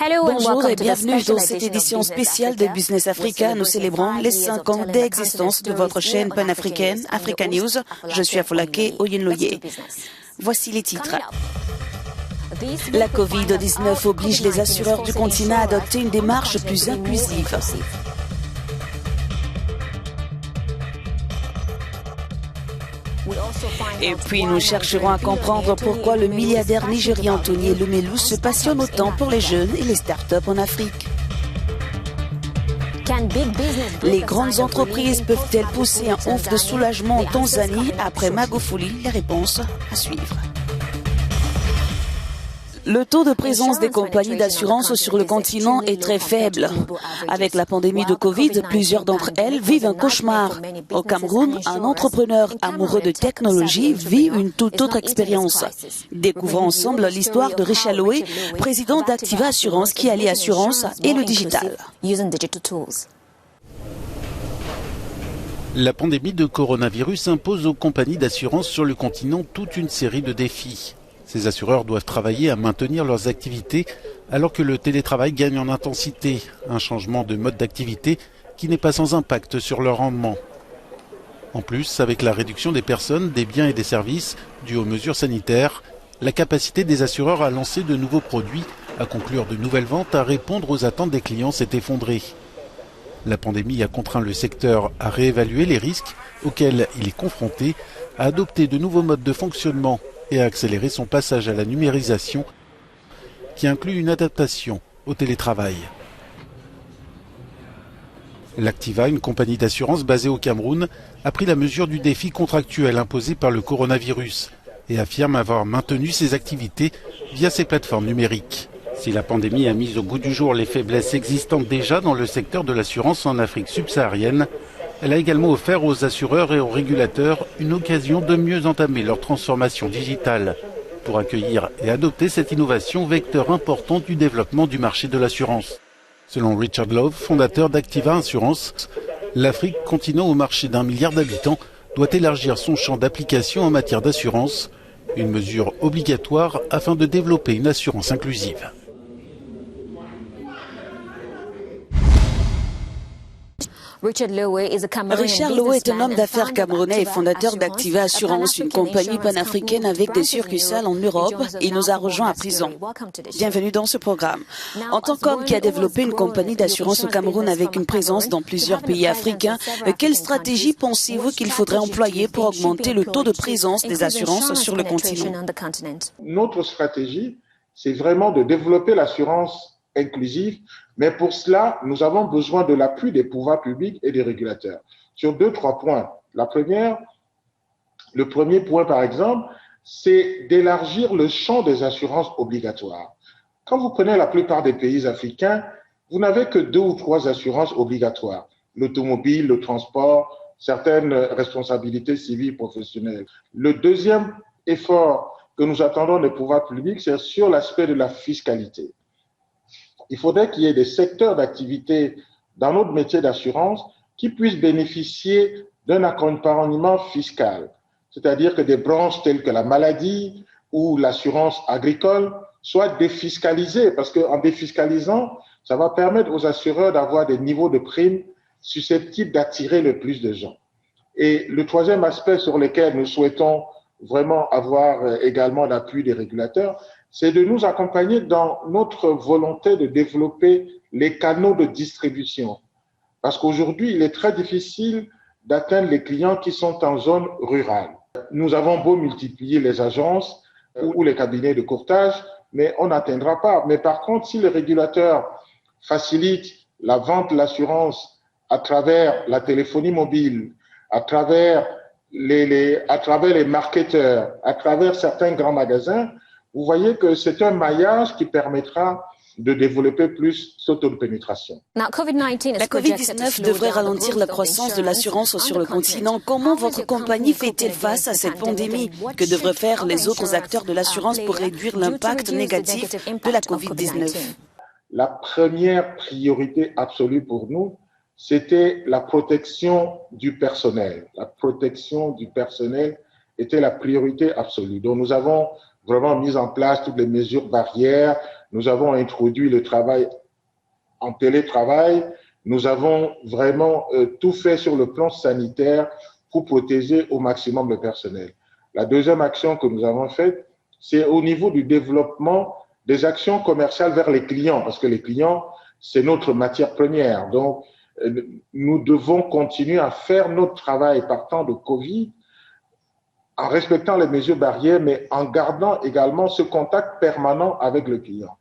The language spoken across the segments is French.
Bonjour et bienvenue dans cette édition spéciale de Business Africa. Nous célébrons les 5 ans d'existence de votre chaîne panafricaine Africa News. Je suis Afolake Oyenloye. Voici les titres. La Covid-19 oblige les assureurs du continent à adopter une démarche plus inclusive. Et puis nous chercherons à comprendre pourquoi le milliardaire nigérien Anthony Elumelu se passionne autant pour les jeunes et les startups en Afrique. Les grandes entreprises peuvent-elles pousser un ouf de soulagement en Tanzanie après Magufuli? Les réponses à suivre. Le taux de présence des compagnies d'assurance sur le continent est très faible. Avec la pandémie de Covid, plusieurs d'entre elles vivent un cauchemar. Au Cameroun, un entrepreneur amoureux de technologie vit une toute autre expérience. Découvrons ensemble l'histoire de Richard Loé, président d'Activa Assurance qui allie assurance et le digital. La pandémie de coronavirus impose aux compagnies d'assurance sur le continent toute une série de défis. Ces assureurs doivent travailler à maintenir leurs activités alors que le télétravail gagne en intensité, un changement de mode d'activité qui n'est pas sans impact sur leur rendement. En plus, avec la réduction des personnes, des biens et des services dus aux mesures sanitaires, la capacité des assureurs à lancer de nouveaux produits, à conclure de nouvelles ventes, à répondre aux attentes des clients s'est effondrée. La pandémie a contraint le secteur à réévaluer les risques auxquels il est confronté, à adopter de nouveaux modes de fonctionnement et à accélérer son passage à la numérisation qui inclut une adaptation au télétravail. L'Activa, une compagnie d'assurance basée au Cameroun, a pris la mesure du défi contractuel imposé par le coronavirus et affirme avoir maintenu ses activités via ses plateformes numériques. Si la pandémie a mis au goût du jour les faiblesses existantes déjà dans le secteur de l'assurance en Afrique subsaharienne, elle a également offert aux assureurs et aux régulateurs une occasion de mieux entamer leur transformation digitale pour accueillir et adopter cette innovation, vecteur important du développement du marché de l'assurance. Selon Richard Love, fondateur d'Activa Assurance, l'Afrique, continent au marché d'1 milliard d'habitants, doit élargir son champ d'application en matière d'assurance, une mesure obligatoire afin de développer une assurance inclusive. Richard Loé est un homme d'affaires camerounais et fondateur d'Activa Assurance, une compagnie panafricaine avec des succursales en Europe. Il nous a rejoints à prison. Bienvenue dans ce programme. En tant qu'homme qui a développé une compagnie d'assurance au Cameroun avec une présence dans plusieurs pays africains, quelle stratégie pensez-vous qu'il faudrait employer pour augmenter le taux de présence des assurances sur le continent? Notre stratégie, c'est vraiment de développer l'assurance inclusive, mais pour cela, nous avons besoin de l'appui des pouvoirs publics et des régulateurs. Sur 2-3 points. Le premier point, par exemple, c'est d'élargir le champ des assurances obligatoires. Quand vous prenez la plupart des pays africains, vous n'avez que 2 ou 3 assurances obligatoires. L'automobile, le transport, certaines responsabilités civiles professionnelles. Le deuxième effort que nous attendons des pouvoirs publics, c'est sur l'aspect de la fiscalité. Il faudrait qu'il y ait des secteurs d'activité dans notre métier d'assurance qui puissent bénéficier d'un accompagnement fiscal. C'est-à-dire que des branches telles que la maladie ou l'assurance agricole soient défiscalisées, parce qu'en défiscalisant, ça va permettre aux assureurs d'avoir des niveaux de primes susceptibles d'attirer le plus de gens. Et le troisième aspect sur lequel nous souhaitons vraiment avoir également l'appui des régulateurs, c'est de nous accompagner dans notre volonté de développer les canaux de distribution. Parce qu'aujourd'hui, il est très difficile d'atteindre les clients qui sont en zone rurale. Nous avons beau multiplier les agences ou les cabinets de courtage, mais on n'atteindra pas. Mais par contre, si les régulateurs facilitent la vente de l'assurance à travers la téléphonie mobile, à travers les marketeurs, à travers certains grands magasins, vous voyez que c'est un maillage qui permettra de développer plus ce taux de pénétration. La Covid-19 devrait ralentir la croissance de l'assurance sur le continent. Comment votre compagnie fait-elle face à cette pandémie? Que devraient faire les autres acteurs de l'assurance pour réduire l'impact négatif de la Covid-19? La première priorité absolue pour nous, c'était la protection du personnel. La protection du personnel était la priorité absolue. Donc nous avons vraiment mis en place toutes les mesures barrières. Nous avons introduit le travail en télétravail. Nous avons vraiment tout fait sur le plan sanitaire pour protéger au maximum le personnel. La deuxième action que nous avons faite, c'est au niveau du développement des actions commerciales vers les clients, parce que les clients, c'est notre matière première. Donc, nous devons continuer à faire notre travail partant de Covid, en respectant les mesures barrières, mais en gardant également ce contact permanent avec le client.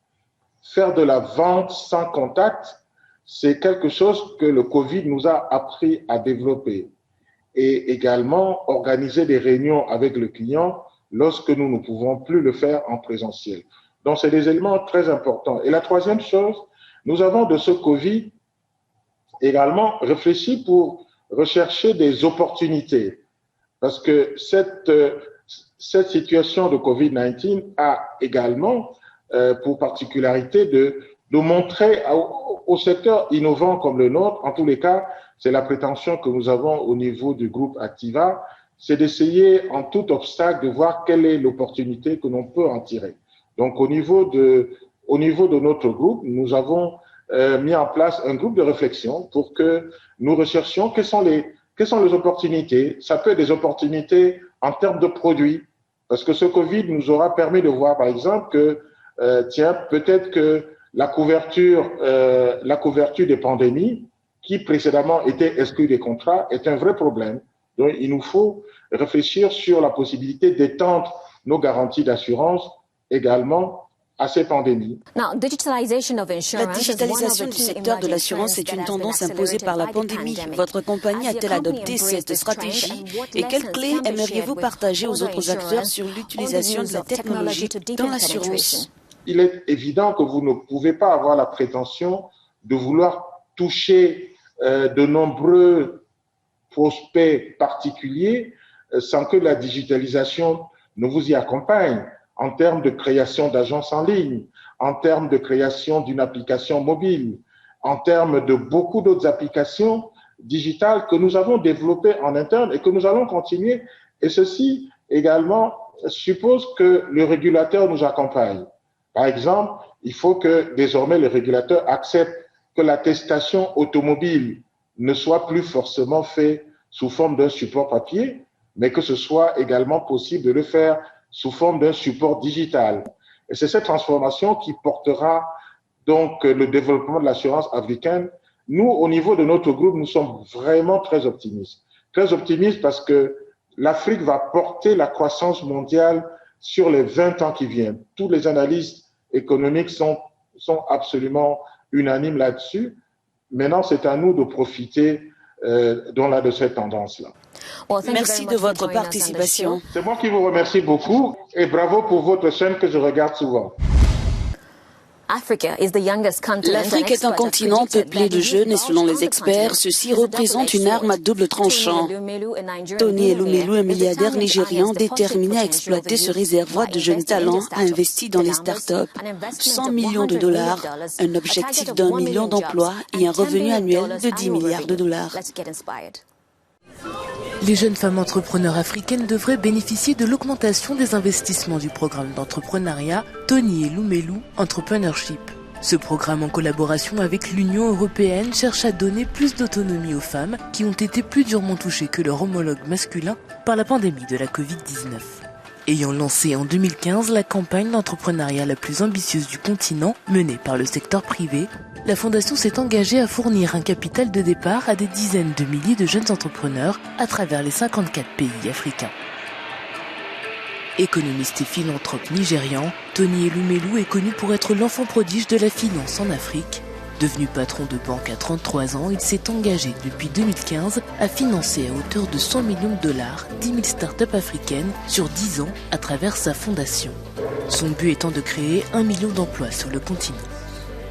Faire de la vente sans contact, c'est quelque chose que le Covid nous a appris à développer. Et également, organiser des réunions avec le client lorsque nous ne pouvons plus le faire en présentiel. Donc, c'est des éléments très importants. Et la troisième chose, nous avons de ce Covid également réfléchi pour rechercher des opportunités. Parce que cette situation de Covid-19 a également pour particularité de montrer au secteur innovant comme le nôtre, en tous les cas, c'est la prétention que nous avons au niveau du groupe Activa, c'est d'essayer en tout obstacle de voir quelle est l'opportunité que l'on peut en tirer. Donc au niveau de notre groupe, nous avons mis en place un groupe de réflexion pour que nous recherchions quelles sont les opportunités. Ça peut être des opportunités en termes de produits, parce que ce Covid nous aura permis de voir, par exemple, que peut-être que la couverture des pandémies, qui précédemment était exclue des contrats, est un vrai problème. Donc, il nous faut réfléchir sur la possibilité d'étendre nos garanties d'assurance également à ces pandémies. La digitalisation du secteur de l'assurance est une tendance imposée par la pandémie. Votre compagnie a-t-elle adopté cette stratégie et quelles clés aimeriez-vous partager aux autres acteurs sur l'utilisation de la technologie dans l'assurance? Il est évident que vous ne pouvez pas avoir la prétention de vouloir toucher de nombreux prospects particuliers sans que la digitalisation ne vous y accompagne en termes de création d'agences en ligne, en termes de création d'une application mobile, en termes de beaucoup d'autres applications digitales que nous avons développées en interne et que nous allons continuer. Et ceci également suppose que le régulateur nous accompagne. Par exemple, il faut que désormais le régulateur accepte que l'attestation automobile ne soit plus forcément faite sous forme d'un support papier, mais que ce soit également possible de le faire sous forme d'un support digital. Et c'est cette transformation qui portera donc le développement de l'assurance africaine. Nous, au niveau de notre groupe, nous sommes vraiment très optimistes. Très optimistes parce que l'Afrique va porter la croissance mondiale sur les 20 ans qui viennent. Tous les analystes économiques sont absolument unanimes là-dessus. Maintenant, c'est à nous de profiter de cette tendance-là. Merci de votre participation. C'est moi qui vous remercie beaucoup et bravo pour votre chaîne que je regarde souvent. L'Afrique est un continent peuplé de jeunes et selon les experts, ceci représente une arme à double tranchant. Tony Elumelu, un milliardaire nigérian déterminé à exploiter ce réservoir de jeunes talents, a investi dans les startups 100 millions de dollars, un objectif d'1 million d'emplois et un revenu annuel de 10 milliards de dollars. Les jeunes femmes entrepreneurs africaines devraient bénéficier de l'augmentation des investissements du programme d'entrepreneuriat Tony Elumelu Entrepreneurship. Ce programme en collaboration avec l'Union européenne cherche à donner plus d'autonomie aux femmes qui ont été plus durement touchées que leurs homologues masculins par la pandémie de la Covid-19. Ayant lancé en 2015 la campagne d'entrepreneuriat la plus ambitieuse du continent, menée par le secteur privé, la Fondation s'est engagée à fournir un capital de départ à des dizaines de milliers de jeunes entrepreneurs à travers les 54 pays africains. Économiste et philanthrope nigérian, Tony Elumelu est connu pour être l'enfant prodige de la finance en Afrique. Devenu patron de banque à 33 ans, il s'est engagé depuis 2015 à financer à hauteur de 100 millions de dollars 10 000 startups africaines sur 10 ans à travers sa fondation. Son but étant de créer 1 million d'emplois sur le continent.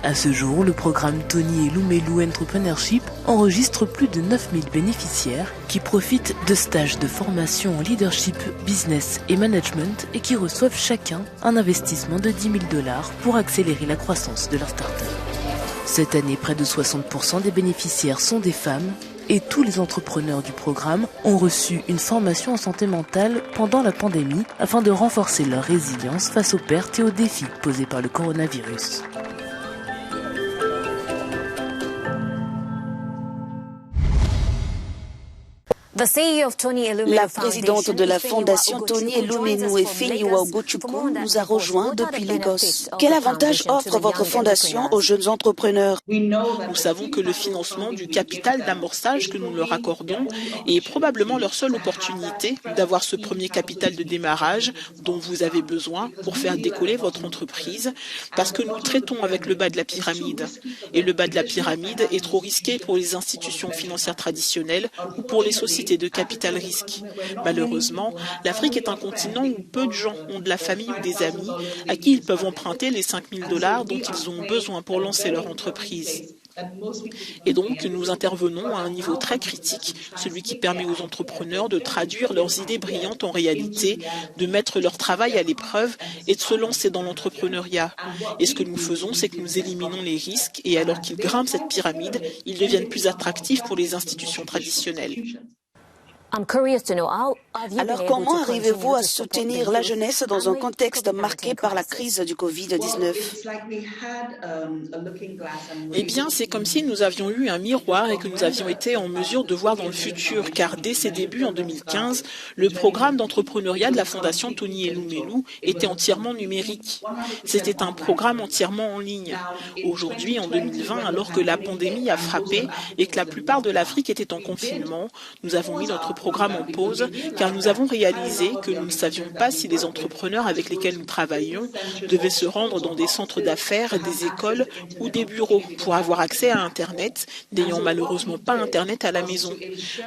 À ce jour, le programme Tony Elumelu Entrepreneurship enregistre plus de 9000 bénéficiaires qui profitent de stages de formation en leadership, business et management et qui reçoivent chacun un investissement de 10 000 dollars pour accélérer la croissance de leur start-up. Cette année, près de 60% des bénéficiaires sont des femmes et tous les entrepreneurs du programme ont reçu une formation en santé mentale pendant la pandémie afin de renforcer leur résilience face aux pertes et aux défis posés par le coronavirus. La présidente de la fondation Tony Elumelu Efeyiwa Ugochukwu nous a rejoints depuis Lagos. Quel avantage offre votre fondation aux jeunes entrepreneurs? Nous savons que le financement du capital d'amorçage que nous leur accordons est probablement leur seule opportunité d'avoir ce premier capital de démarrage dont vous avez besoin pour faire décoller votre entreprise, parce que nous traitons avec le bas de la pyramide. Et le bas de la pyramide est trop risqué pour les institutions financières traditionnelles ou pour les sociétés de capital risque. Malheureusement, l'Afrique est un continent où peu de gens ont de la famille ou des amis à qui ils peuvent emprunter les $5 000 dont ils ont besoin pour lancer leur entreprise. Et donc, nous intervenons à un niveau très critique, celui qui permet aux entrepreneurs de traduire leurs idées brillantes en réalité, de mettre leur travail à l'épreuve et de se lancer dans l'entrepreneuriat. Et ce que nous faisons, c'est que nous éliminons les risques et alors qu'ils grimpent cette pyramide, ils deviennent plus attractifs pour les institutions traditionnelles. Alors comment arrivez-vous à soutenir la jeunesse dans un contexte marqué par la crise du Covid-19? Eh bien, c'est comme si nous avions eu un miroir et que nous avions été en mesure de voir dans le futur, car dès ses débuts en 2015, le programme d'entrepreneuriat de la Fondation Tony Elumelu était entièrement numérique. C'était un programme entièrement en ligne. Aujourd'hui, en 2020, alors que la pandémie a frappé et que la plupart de l'Afrique était en confinement, nous avons mis notre programme en pause car nous avons réalisé que nous ne savions pas si les entrepreneurs avec lesquels nous travaillions devaient se rendre dans des centres d'affaires, des écoles ou des bureaux pour avoir accès à Internet, n'ayant malheureusement pas Internet à la maison.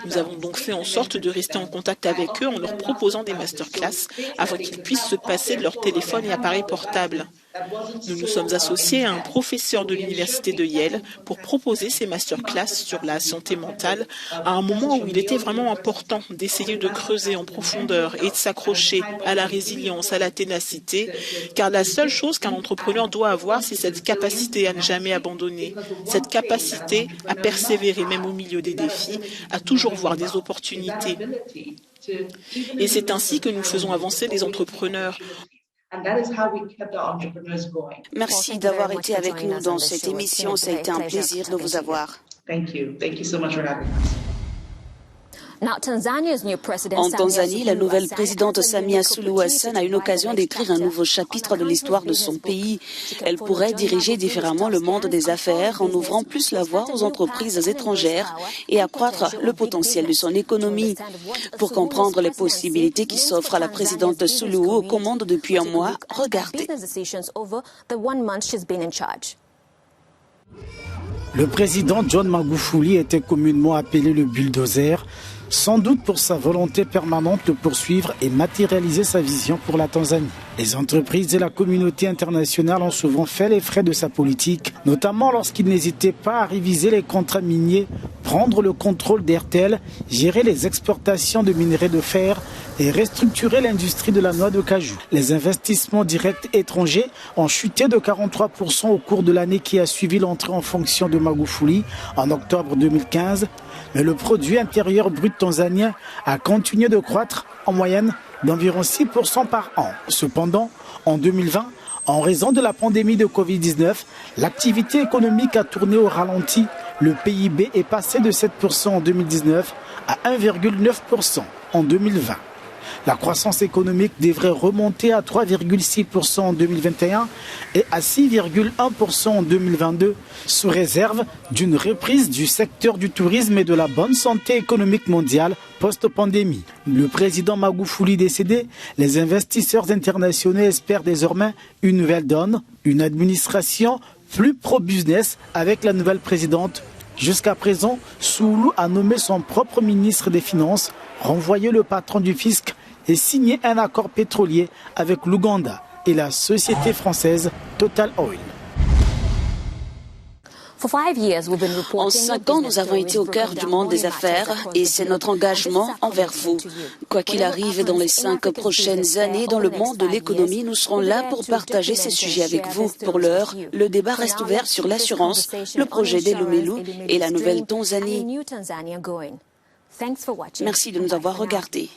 Nous avons donc fait en sorte de rester en contact avec eux en leur proposant des masterclass afin qu'ils puissent se passer de leur téléphone et appareil portable. Nous nous sommes associés à un professeur de l'université de Yale pour proposer ces masterclass sur la santé mentale à un moment où il était vraiment important d'essayer de creuser en profondeur et de s'accrocher à la résilience, à la ténacité, car la seule chose qu'un entrepreneur doit avoir, c'est cette capacité à ne jamais abandonner, cette capacité à persévérer même au milieu des défis, à toujours voir des opportunités. Et c'est ainsi que nous faisons avancer les entrepreneurs. Merci d'avoir été avec nous dans cette émission. Ça a été un plaisir de vous avoir. En Tanzanie, la nouvelle présidente Samia Suluhu Hassan a une occasion d'écrire un nouveau chapitre de l'histoire de son pays. Elle pourrait diriger différemment le monde des affaires en ouvrant plus la voie aux entreprises étrangères et accroître le potentiel de son économie. Pour comprendre les possibilités qui s'offrent à la présidente Suluhu aux commandes depuis un mois, regardez. Le président John Magufuli était communément appelé le bulldozer, sans doute pour sa volonté permanente de poursuivre et matérialiser sa vision pour la Tanzanie. Les entreprises et la communauté internationale ont souvent fait les frais de sa politique, notamment lorsqu'il n'hésitait pas à réviser les contrats miniers, prendre le contrôle d'Airtel, gérer les exportations de minerais de fer et restructurer l'industrie de la noix de cajou. Les investissements directs étrangers ont chuté de 43% au cours de l'année qui a suivi l'entrée en fonction de Magufuli en octobre 2015, mais le produit intérieur brut tanzanien a continué de croître en moyenne d'environ 6% par an. Cependant, en 2020, en raison de la pandémie de Covid-19, l'activité économique a tourné au ralenti. Le PIB est passé de 7% en 2019 à 1,9% en 2020. La croissance économique devrait remonter à 3,6% en 2021 et à 6,1% en 2022, sous réserve d'une reprise du secteur du tourisme et de la bonne santé économique mondiale post-pandémie. Le président Magufuli décédé, les investisseurs internationaux espèrent désormais une nouvelle donne, une administration plus pro-business avec la nouvelle présidente. Jusqu'à présent, Suluhu a nommé son propre ministre des Finances, renvoyé le patron du fisc et signé un accord pétrolier avec l'Ouganda et la société française Total Oil. En 5 ans, nous avons été au cœur du monde des affaires et c'est notre engagement envers vous. Quoi qu'il arrive dans les 5 prochaines années dans le monde de l'économie, nous serons là pour partager ces sujets avec vous. Pour l'heure, le débat reste ouvert sur l'assurance, le projet d'Elumelu et la nouvelle Tanzanie. Merci de nous avoir regardés.